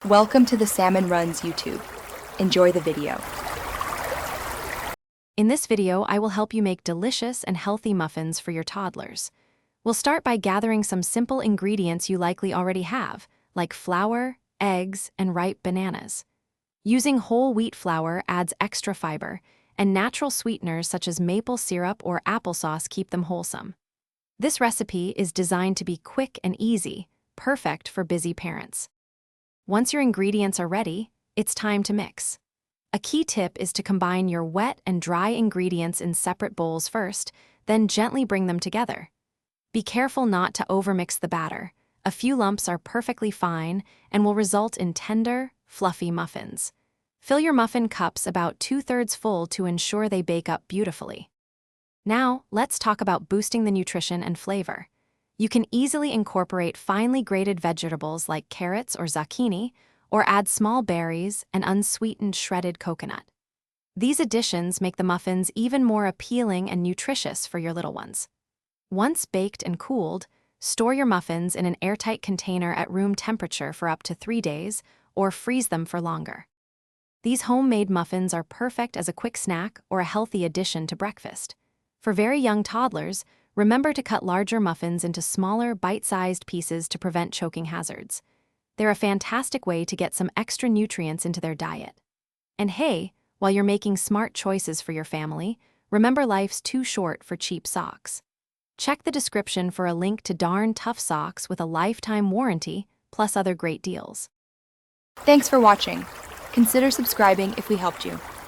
Welcome to the Salmon Runs YouTube. Enjoy the video. In this video, I will help you make delicious and healthy muffins for your toddlers. We'll start by gathering some simple ingredients you likely already have, like flour, eggs, and ripe bananas. Using whole wheat flour adds extra fiber, and natural sweeteners such as maple syrup or applesauce keep them wholesome. This recipe is designed to be quick and easy, perfect for busy parents. Once your ingredients are ready, it's time to mix. A key tip is to combine your wet and dry ingredients in separate bowls first, then gently bring them together. Be careful not to overmix the batter. A few lumps are perfectly fine and will result in tender, fluffy muffins. Fill your muffin cups about 2/3 full to ensure they bake up beautifully. Now, let's talk about boosting the nutrition and flavor. You can easily incorporate finely grated vegetables like carrots or zucchini, or add small berries and unsweetened shredded coconut. These additions make the muffins even more appealing and nutritious for your little ones. Once baked and cooled, store your muffins in an airtight container at room temperature for up to 3 days, or freeze them for longer. These homemade muffins are perfect as a quick snack or a healthy addition to breakfast. For very young toddlers, remember to cut larger muffins into smaller, bite-sized pieces to prevent choking hazards. They're a fantastic way to get some extra nutrients into their diet. And hey, while you're making smart choices for your family, remember life's too short for cheap socks. Check the description for a link to darn tough socks with a lifetime warranty, plus other great deals. Thanks for watching. Consider subscribing if we helped you.